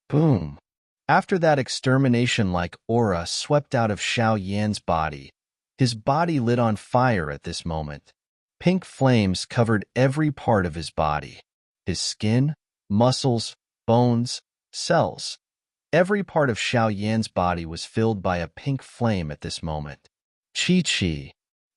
Boom! After that extermination-like aura swept out of Xiao Yan's body, his body lit on fire at this moment. Pink flames covered every part of his body. His skin, muscles, bones, cells. Every part of Xiao Yan's body was filled by a pink flame at this moment. Chi-chi.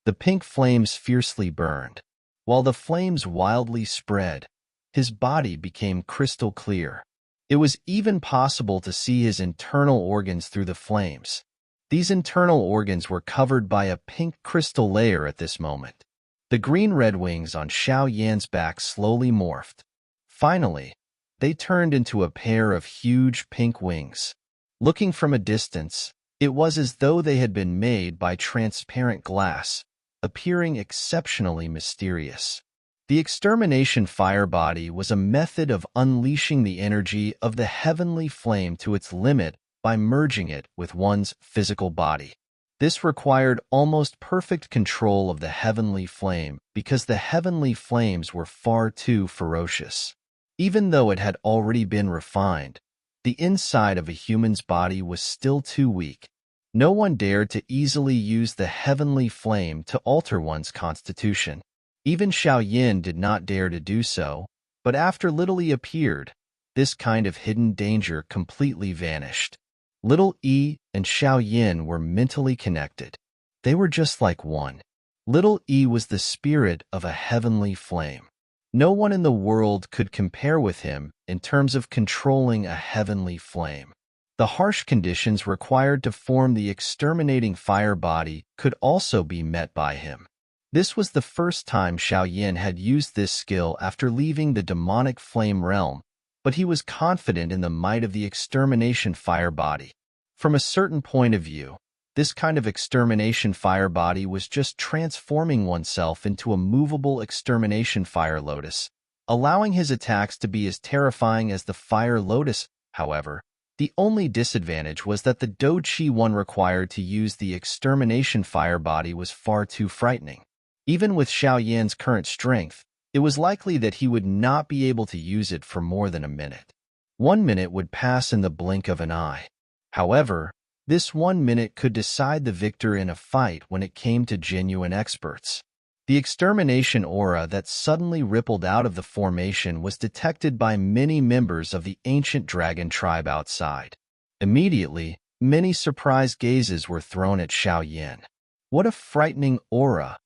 The pink flames fiercely burned. While the flames wildly spread, his body became crystal clear. It was even possible to see his internal organs through the flames. These internal organs were covered by a pink crystal layer at this moment. The green-red wings on Xiao Yan's back slowly morphed. Finally, they turned into a pair of huge pink wings. Looking from a distance, it was as though they had been made by transparent glass, appearing exceptionally mysterious. The extermination fire body was a method of unleashing the energy of the heavenly flame to its limit by merging it with one's physical body. This required almost perfect control of the heavenly flame because the heavenly flames were far too ferocious. Even though it had already been refined, the inside of a human's body was still too weak. No one dared to easily use the heavenly flame to alter one's constitution. Even Xiao Yan did not dare to do so, but after Little E appeared, this kind of hidden danger completely vanished. Little E and Xiao Yan were mentally connected. They were just like one. Little E was the spirit of a heavenly flame. No one in the world could compare with him in terms of controlling a heavenly flame. The harsh conditions required to form the exterminating fire body could also be met by him. This was the first time Xiao Yan had used this skill after leaving the demonic flame realm, but he was confident in the might of the extermination fire body. From a certain point of view, this kind of extermination fire body was just transforming oneself into a movable extermination fire lotus, allowing his attacks to be as terrifying as the fire lotus. However, the only disadvantage was that the Doqi one required to use the extermination fire body was far too frightening. Even with Xiao Yan's current strength, it was likely that he would not be able to use it for more than a minute. 1 minute would pass in the blink of an eye. However, this 1 minute could decide the victor in a fight when it came to genuine experts. The extermination aura that suddenly rippled out of the formation was detected by many members of the ancient dragon tribe outside. Immediately, many surprised gazes were thrown at Xiao Yan. What a frightening aura!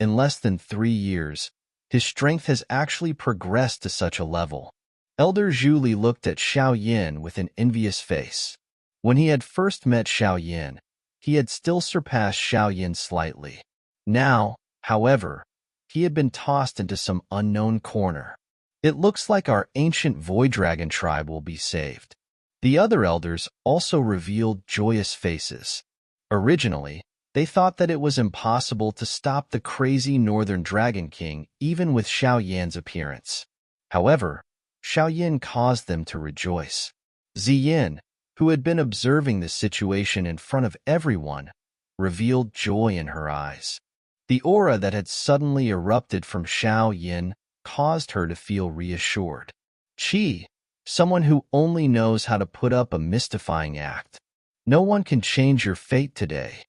In less than 3 years, his strength has actually progressed to such a level. Elder Zhuli looked at Xiao Yan with an envious face. When he had first met Xiao Yan, he had still surpassed Xiao Yan slightly. Now, however, he had been tossed into some unknown corner. It looks like our ancient Void Dragon tribe will be saved. The other elders also revealed joyous faces. Originally, they thought that it was impossible to stop the crazy Northern Dragon King even with Xiao Yan's appearance. However, Xiao Yan caused them to rejoice. Ziyin, who had been observing the situation in front of everyone, revealed joy in her eyes. The aura that had suddenly erupted from Xiao Yan caused her to feel reassured. Qi, someone who only knows how to put up a mystifying act. No one can change your fate today.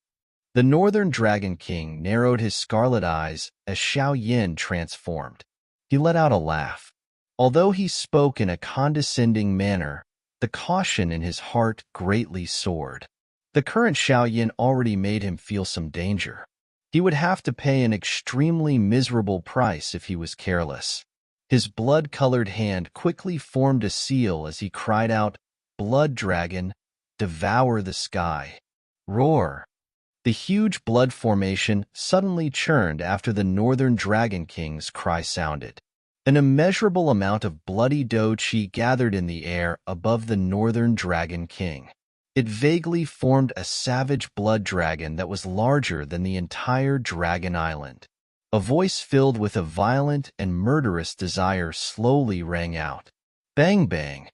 The Northern Dragon King narrowed his scarlet eyes as Xiao Yan transformed. He let out a laugh. Although he spoke in a condescending manner, the caution in his heart greatly soared. The current Xiao Yan already made him feel some danger. He would have to pay an extremely miserable price if he was careless. His blood-colored hand quickly formed a seal as he cried out, "Blood Dragon, devour the sky." Roar! The huge blood formation suddenly churned after the Northern Dragon King's cry sounded. An immeasurable amount of bloody Doqi gathered in the air above the Northern Dragon King. It vaguely formed a savage blood dragon that was larger than the entire Dragon Island. A voice filled with a violent and murderous desire slowly rang out. Bang bang!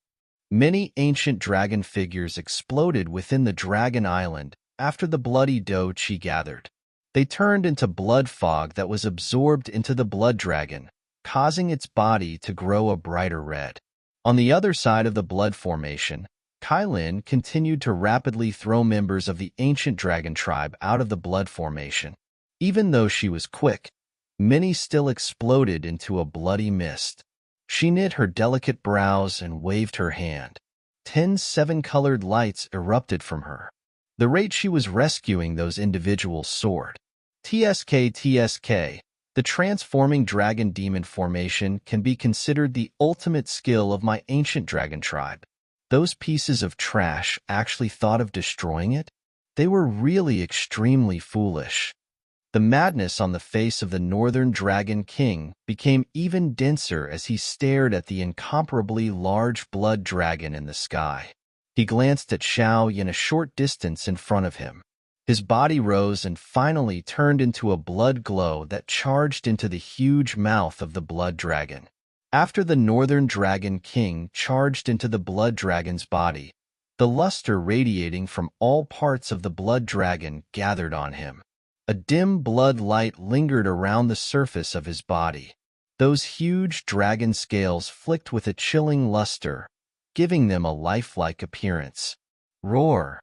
Many ancient dragon figures exploded within the Dragon Island after the bloody Doqi gathered. They turned into blood fog that was absorbed into the blood dragon, causing its body to grow a brighter red. On the other side of the blood formation, Kailin continued to rapidly throw members of the ancient dragon tribe out of the blood formation. Even though she was quick, many still exploded into a bloody mist. She knit her delicate brows and waved her hand. 10 seven-colored lights erupted from her. The rate she was rescuing those individuals soared. TSK, the transforming dragon demon formation can be considered the ultimate skill of my ancient dragon tribe. Those pieces of trash actually thought of destroying it? They were really extremely foolish. The madness on the face of the Northern Dragon King became even denser as he stared at the incomparably large blood dragon in the sky. He glanced at Xiao Yan a short distance in front of him. His body rose and finally turned into a blood glow that charged into the huge mouth of the blood dragon. After the Northern Dragon King charged into the blood dragon's body, the luster radiating from all parts of the blood dragon gathered on him. A dim blood light lingered around the surface of his body. Those huge dragon scales flicked with a chilling luster, giving them a lifelike appearance. Roar!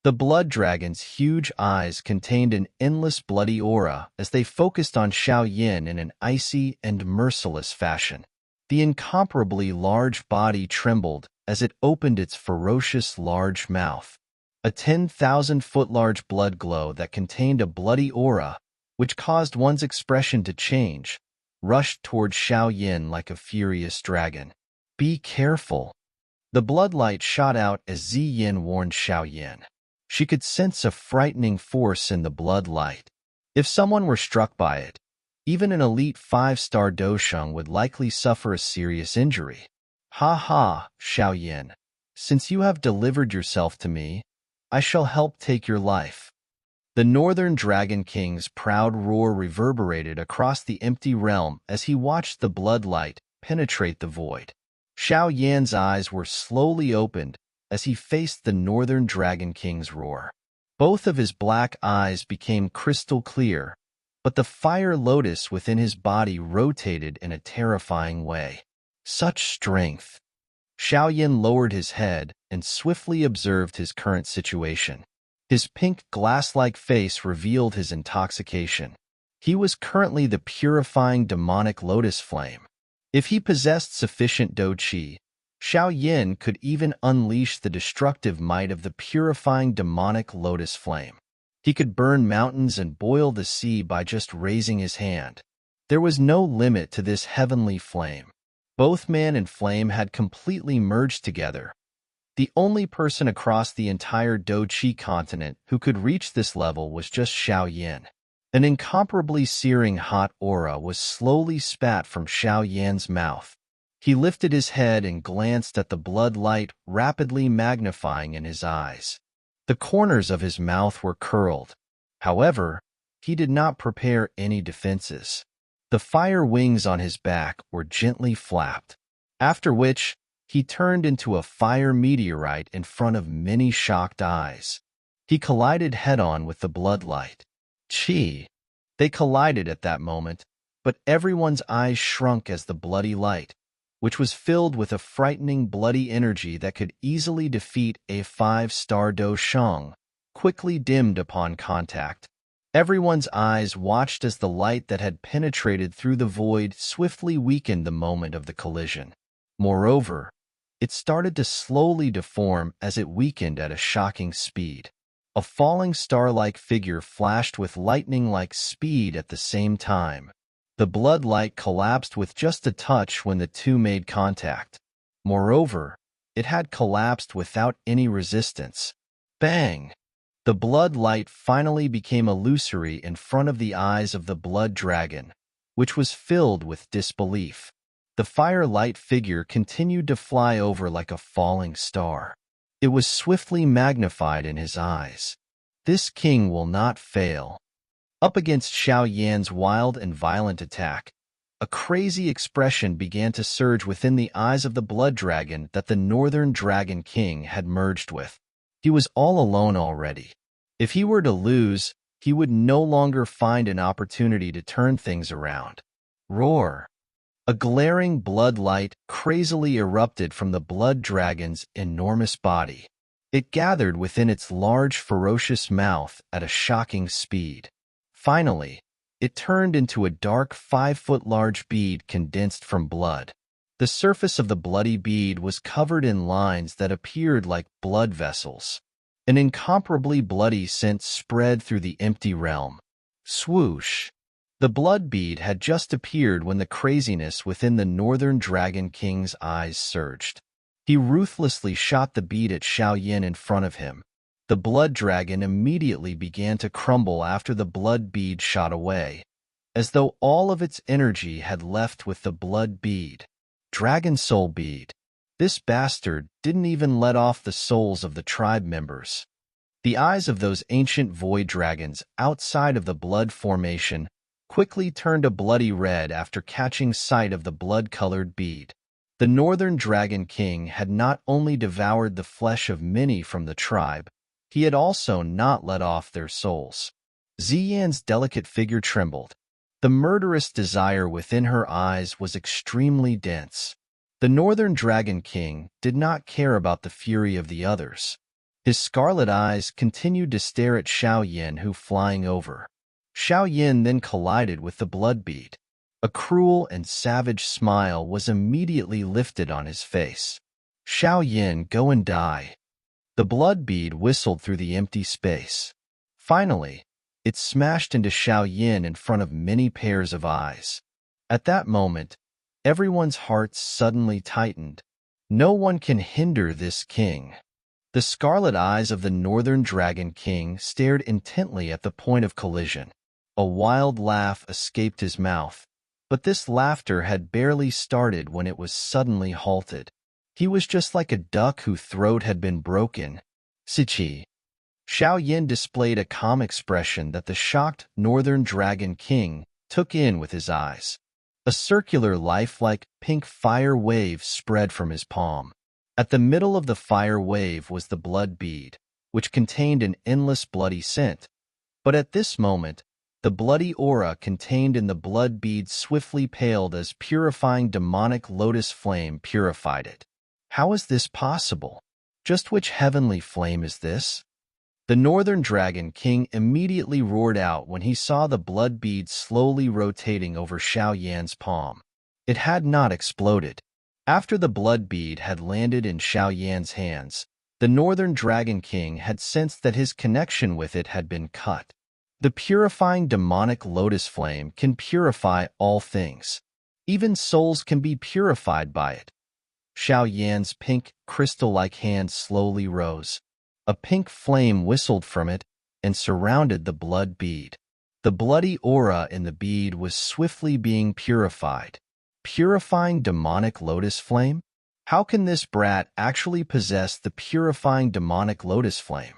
The blood dragon's huge eyes contained an endless bloody aura as they focused on Xiao Yan in an icy and merciless fashion. The incomparably large body trembled as it opened its ferocious large mouth. A 10,000-foot-large blood glow that contained a bloody aura, which caused one's expression to change, rushed toward Xiao Yan like a furious dragon. Be careful. The blood light shot out as Ziyin warned Xiao Yan. She could sense a frightening force in the blood light. If someone were struck by it, even an elite 5-star Dosheng would likely suffer a serious injury. Ha ha, Xiao Yan. Since you have delivered yourself to me, I shall help take your life. The Northern Dragon King's proud roar reverberated across the empty realm as he watched the blood light penetrate the void. Xiao Yan's eyes were slowly opened as he faced the Northern Dragon King's roar. Both of his black eyes became crystal clear, but the fire lotus within his body rotated in a terrifying way. Such strength! Xiao Yan lowered his head and swiftly observed his current situation. His pink glass-like face revealed his intoxication. He was currently the purifying demonic lotus flame. If he possessed sufficient Do Qi, Xiao Yan could even unleash the destructive might of the purifying demonic lotus flame. He could burn mountains and boil the sea by just raising his hand. There was no limit to this heavenly flame. Both man and flame had completely merged together. The only person across the entire Do Qi continent who could reach this level was just Xiao Yan. An incomparably searing hot aura was slowly spat from Xiao Yan's mouth. He lifted his head and glanced at the blood light rapidly magnifying in his eyes. The corners of his mouth were curled. However, he did not prepare any defenses. The fire wings on his back were gently flapped, after which he turned into a fire meteorite in front of many shocked eyes. He collided head-on with the blood light. Chi! They collided at that moment, but everyone's eyes shrunk as the bloody light, which was filled with a frightening bloody energy that could easily defeat a 5-star Dosheng, quickly dimmed upon contact. Everyone's eyes watched as the light that had penetrated through the void swiftly weakened the moment of the collision. Moreover, it started to slowly deform as it weakened at a shocking speed. A falling star-like figure flashed with lightning-like speed at the same time. The blood light collapsed with just a touch when the two made contact. Moreover, it had collapsed without any resistance. Bang! The blood light finally became illusory in front of the eyes of the blood dragon, which was filled with disbelief. The fire-light figure continued to fly over like a falling star. It was swiftly magnified in his eyes. This king will not fail. Up against Xiao Yan's wild and violent attack, a crazy expression began to surge within the eyes of the blood dragon that the Northern Dragon King had merged with. He was all alone already. If he were to lose, he would no longer find an opportunity to turn things around. Roar! A glaring blood light crazily erupted from the blood dragon's enormous body. It gathered within its large, ferocious mouth at a shocking speed. Finally, it turned into a dark 5-foot-large bead condensed from blood. The surface of the bloody bead was covered in lines that appeared like blood vessels. An incomparably bloody scent spread through the empty realm. Swoosh! The blood bead had just appeared when the craziness within the Northern Dragon King's eyes surged. He ruthlessly shot the bead at Xiao Yan in front of him. The blood dragon immediately began to crumble after the blood bead shot away, as though all of its energy had left with the blood bead. Dragon Soul Bead. This bastard didn't even let off the souls of the tribe members. The eyes of those ancient void dragons outside of the blood formation quickly turned a bloody red after catching sight of the blood-colored bead. The Northern Dragon King had not only devoured the flesh of many from the tribe, he had also not let off their souls. Ziyan's delicate figure trembled. The murderous desire within her eyes was extremely dense. The Northern Dragon King did not care about the fury of the others. His scarlet eyes continued to stare at Xiao Yan, who flying over. Xiao Yan then collided with the blood bead. A cruel and savage smile was immediately lifted on his face. Xiao Yan, go and die. The blood bead whistled through the empty space. Finally, it smashed into Xiao Yan in front of many pairs of eyes. At that moment, everyone's hearts suddenly tightened. No one can hinder this king. The scarlet eyes of the Northern Dragon King stared intently at the point of collision. A wild laugh escaped his mouth, but this laughter had barely started when it was suddenly halted. He was just like a duck whose throat had been broken. Sichi. Xiao Yan displayed a calm expression that the shocked Northern Dragon King took in with his eyes. A circular lifelike pink fire wave spread from his palm. At the middle of the fire wave was the blood bead, which contained an endless bloody scent. But at this moment, the bloody aura contained in the blood bead swiftly paled as purifying demonic lotus flame purified it. How is this possible? Just which heavenly flame is this? The Northern Dragon King immediately roared out when he saw the blood bead slowly rotating over Xiao Yan's palm. It had not exploded. After the blood bead had landed in Xiao Yan's hands, the Northern Dragon King had sensed that his connection with it had been cut. The purifying demonic lotus flame can purify all things. Even souls can be purified by it. Xiao Yan's pink, crystal-like hand slowly rose. A pink flame whistled from it and surrounded the blood bead. The bloody aura in the bead was swiftly being purified. Purifying demonic lotus flame? How can this brat actually possess the purifying demonic lotus flame?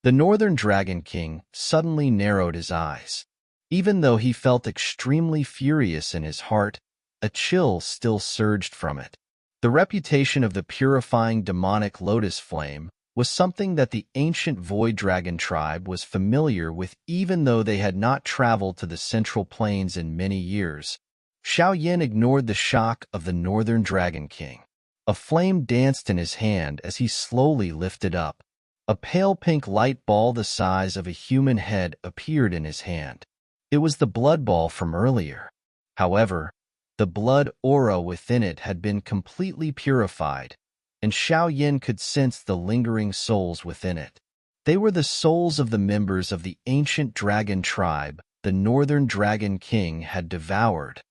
The Northern Dragon King suddenly narrowed his eyes. Even though he felt extremely furious in his heart, a chill still surged from it. The reputation of the purifying demonic lotus flame was something that the ancient Void Dragon tribe was familiar with, even though they had not traveled to the Central Plains in many years. Xiao Yan ignored the shock of the Northern Dragon King. A flame danced in his hand as he slowly lifted up. A pale pink light ball the size of a human head appeared in his hand. It was the blood ball from earlier. However, the blood aura within it had been completely purified, and Xiao Yan could sense the lingering souls within it. They were the souls of the members of the ancient dragon tribe the Northern Dragon King had devoured.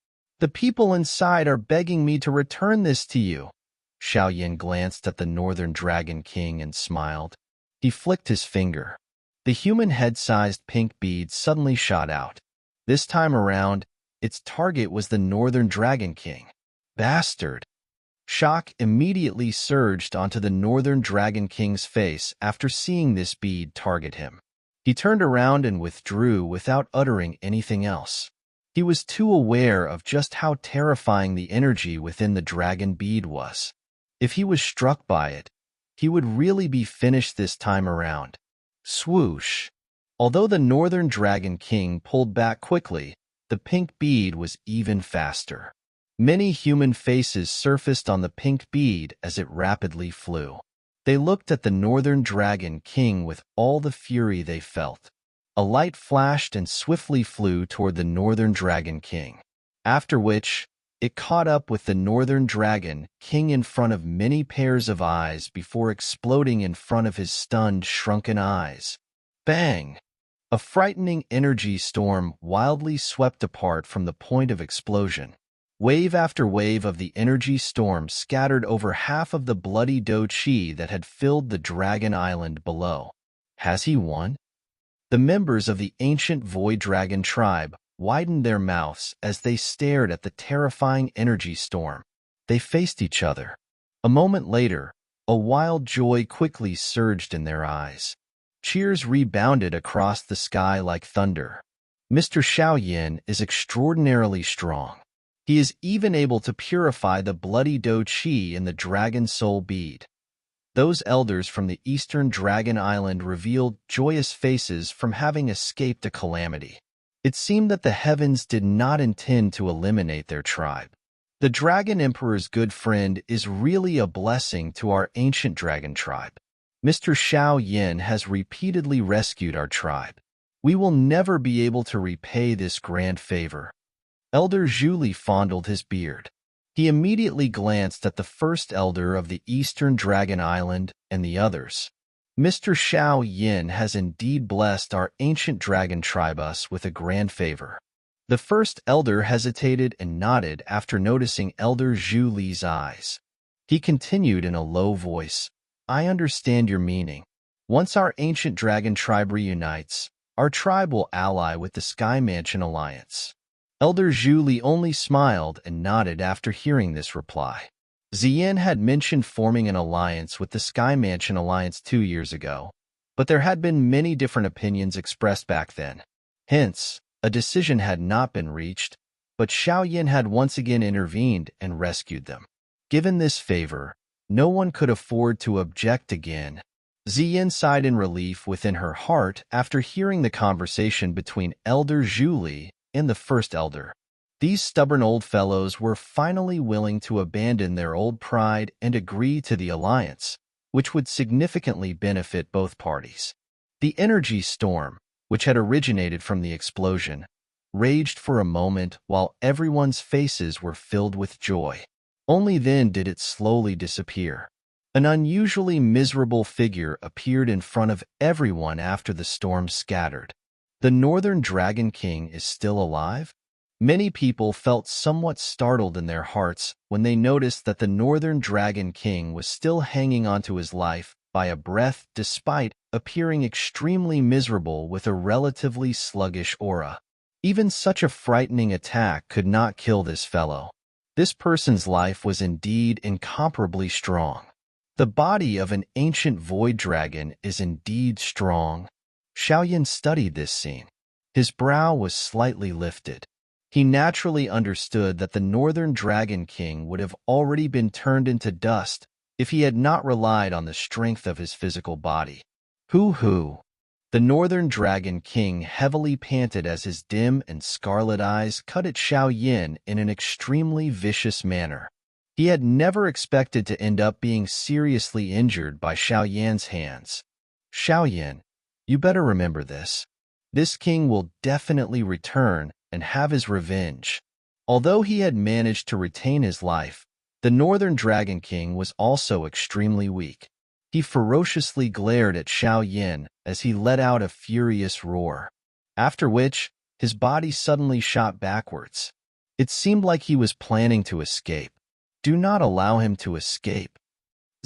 The people inside are begging me to return this to you. Xiao Yan glanced at the Northern Dragon King and smiled. He flicked his finger. The human head-sized pink bead suddenly shot out. This time around, its target was the Northern Dragon King. Bastard! Shock immediately surged onto the Northern Dragon King's face after seeing this bead target him. He turned around and withdrew without uttering anything else. He was too aware of just how terrifying the energy within the dragon bead was. If he was struck by it, he would really be finished this time around. Swoosh! Although the Northern Dragon King pulled back quickly, the pink bead was even faster. Many human faces surfaced on the pink bead as it rapidly flew. They looked at the Northern Dragon King with all the fury they felt. A light flashed and swiftly flew toward the Northern Dragon King, after which it caught up with the Northern Dragon King in front of many pairs of eyes before exploding in front of his stunned, shrunken eyes. Bang! A frightening energy storm wildly swept apart from the point of explosion. Wave after wave of the energy storm scattered over half of the bloody dough chi that had filled the Dragon Island below. Has he won? The members of the ancient Void Dragon tribe widened their mouths as they stared at the terrifying energy storm. They faced each other. A moment later, a wild joy quickly surged in their eyes. Cheers rebounded across the sky like thunder. Mr. Xiao Yan is extraordinarily strong. He is even able to purify the bloody dough chi in the Dragon Soul bead. Those elders from the Eastern Dragon Island revealed joyous faces from having escaped a calamity. It seemed that the heavens did not intend to eliminate their tribe. The Dragon Emperor's good friend is really a blessing to our ancient dragon tribe. Mr. Xiao Yan has repeatedly rescued our tribe. We will never be able to repay this grand favor. Elder Zhuli fondled his beard. He immediately glanced at the first elder of the Eastern Dragon Island and the others. Mr. Xiao Yan has indeed blessed our ancient dragon tribe us with a grand favor. The first elder hesitated and nodded after noticing Elder Zhu Li's eyes. He continued in a low voice, I understand your meaning. Once our ancient dragon tribe reunites, our tribe will ally with the Sky Mansion Alliance. Elder Zhu Li only smiled and nodded after hearing this reply. Ziyin had mentioned forming an alliance with the Sky Mansion Alliance 2 years ago, but there had been many different opinions expressed back then. Hence, a decision had not been reached, but Xiao Yan had once again intervened and rescued them. Given this favor, no one could afford to object again. Ziyin sighed in relief within her heart after hearing the conversation between Elder Zhu Li and the first elder. These stubborn old fellows were finally willing to abandon their old pride and agree to the alliance, which would significantly benefit both parties. The energy storm, which had originated from the explosion, raged for a moment while everyone's faces were filled with joy. Only then did it slowly disappear. An unusually miserable figure appeared in front of everyone after the storm scattered. The Northern Dragon King is still alive? Many people felt somewhat startled in their hearts when they noticed that the Northern Dragon King was still hanging onto his life by a breath despite appearing extremely miserable with a relatively sluggish aura. Even such a frightening attack could not kill this fellow. This person's life was indeed incomparably strong. The body of an ancient void dragon is indeed strong. Xiao Yan studied this scene. His brow was slightly lifted. He naturally understood that the Northern Dragon King would have already been turned into dust if he had not relied on the strength of his physical body. Hoo-hoo! The Northern Dragon King heavily panted as his dim and scarlet eyes cut at Xiao Yan in an extremely vicious manner. He had never expected to end up being seriously injured by Xiao Yan's hands. Xiao Yan, you better remember this. This king will definitely return and have his revenge. Although he had managed to retain his life, the Northern Dragon King was also extremely weak. He ferociously glared at Xiao Yan as he let out a furious roar, after which his body suddenly shot backwards. It seemed like he was planning to escape. Do not allow him to escape.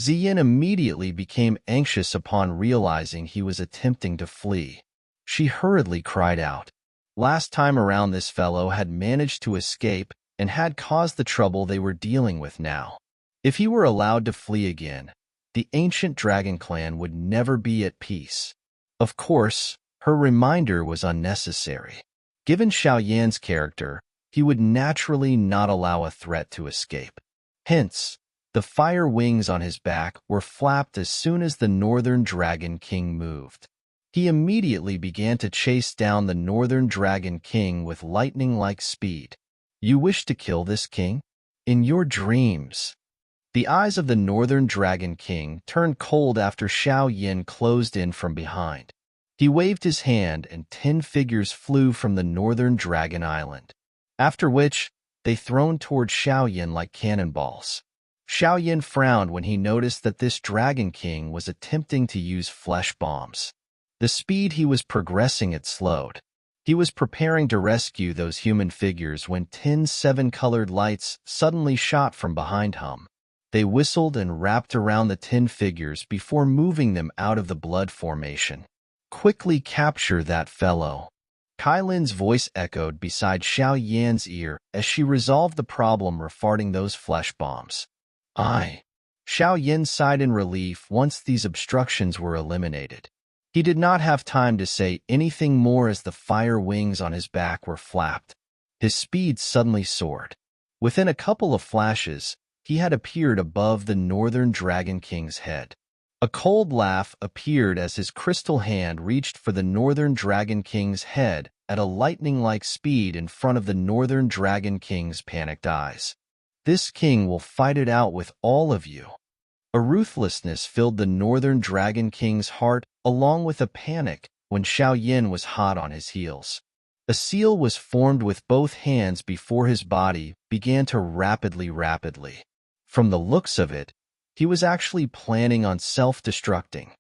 Ziyin immediately became anxious upon realizing he was attempting to flee. She hurriedly cried out. Last time around, this fellow had managed to escape and had caused the trouble they were dealing with now. If he were allowed to flee again, the ancient dragon clan would never be at peace. Of course, her reminder was unnecessary. Given Xiao Yan's character, he would naturally not allow a threat to escape. Hence, the fire wings on his back were flapped as soon as the Northern Dragon King moved. He immediately began to chase down the Northern Dragon King with lightning-like speed. You wish to kill this king? In your dreams. The eyes of the Northern Dragon King turned cold after Xiao Yan closed in from behind. He waved his hand and 10 figures flew from the Northern Dragon Island, after which they thrown toward Xiao Yan like cannonballs. Xiao Yan frowned when he noticed that this Dragon King was attempting to use flesh bombs. The speed he was progressing it slowed. He was preparing to rescue those human figures when 10 7-colored lights suddenly shot from behind him. They whistled and wrapped around the 10 figures before moving them out of the blood formation. Quickly capture that fellow. Kailin's voice echoed beside Xiao Yan's ear as she resolved the problem regarding those flesh bombs. Aye. Xiao Yan sighed in relief once these obstructions were eliminated. He did not have time to say anything more as the fire wings on his back were flapped. His speed suddenly soared. Within a couple of flashes, he had appeared above the Northern Dragon King's head. A cold laugh appeared as his crystal hand reached for the Northern Dragon King's head at a lightning-like speed in front of the Northern Dragon King's panicked eyes. This king will fight it out with all of you. A ruthlessness filled the Northern Dragon King's heart along with a panic when Xiao Yan was hot on his heels. A seal was formed with both hands before his body began to rapidly. From the looks of it, he was actually planning on self-destructing.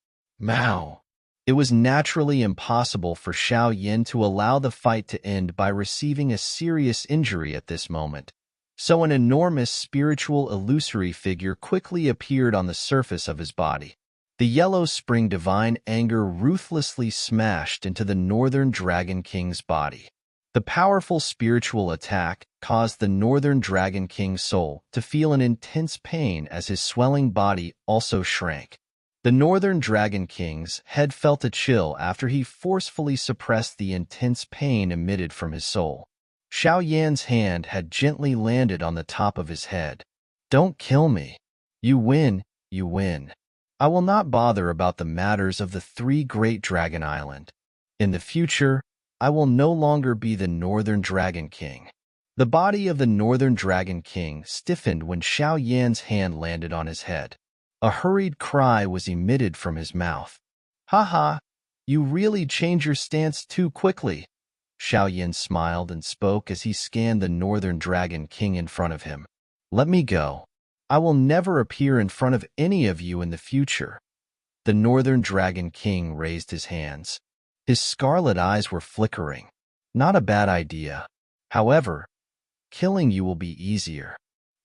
Mao. It was naturally impossible for Xiao Yan to allow the fight to end by receiving a serious injury at this moment. So an enormous spiritual illusory figure quickly appeared on the surface of his body. The yellow spring divine anger ruthlessly smashed into the Northern Dragon King's body. The powerful spiritual attack caused the Northern Dragon King's soul to feel an intense pain as his swelling body also shrank. The Northern Dragon King's head felt a chill after he forcefully suppressed the intense pain emitted from his soul. Xiao Yan's hand had gently landed on the top of his head. Don't kill me. You win, you win. I will not bother about the matters of the 3 Great Dragon Island. In the future, I will no longer be the Northern Dragon King. The body of the Northern Dragon King stiffened when Xiao Yan's hand landed on his head. A hurried cry was emitted from his mouth. Ha! You really change your stance too quickly. Xiao Yan smiled and spoke as he scanned the Northern Dragon King in front of him. Let me go. I will never appear in front of any of you in the future. The Northern Dragon King raised his hands. His scarlet eyes were flickering. Not a bad idea. However, killing you will be easier.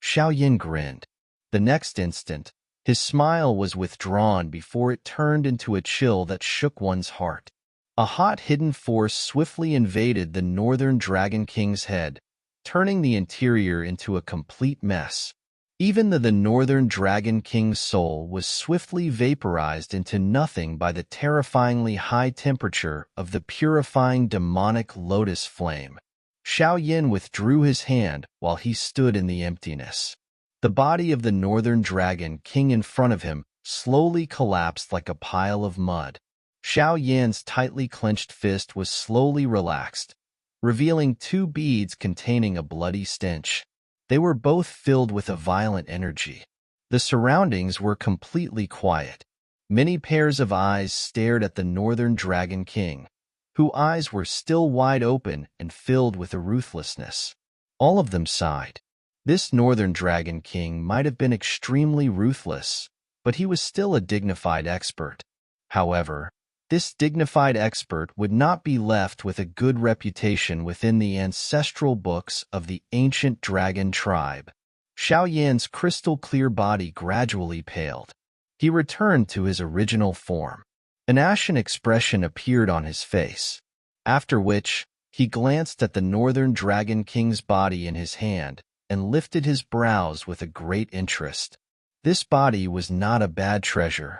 Xiao Yan grinned. The next instant, his smile was withdrawn before it turned into a chill that shook one's heart. A hot hidden force swiftly invaded the Northern Dragon King's head, turning the interior into a complete mess. Even the Northern Dragon King's soul was swiftly vaporized into nothing by the terrifyingly high temperature of the purifying demonic lotus flame. Xiao Yan withdrew his hand while he stood in the emptiness. The body of the Northern Dragon King in front of him slowly collapsed like a pile of mud. Xiao Yan's tightly clenched fist was slowly relaxed, revealing 2 beads containing a bloody stench. They were both filled with a violent energy. The surroundings were completely quiet. Many pairs of eyes stared at the Northern Dragon King, whose eyes were still wide open and filled with a ruthlessness. All of them sighed. This Northern Dragon King might have been extremely ruthless, but he was still a dignified expert. However, this dignified expert would not be left with a good reputation within the ancestral books of the ancient dragon tribe. Xiao Yan's crystal-clear body gradually paled. He returned to his original form. An ashen expression appeared on his face, after which he glanced at the Northern Dragon King's body in his hand and lifted his brows with a great interest. This body was not a bad treasure.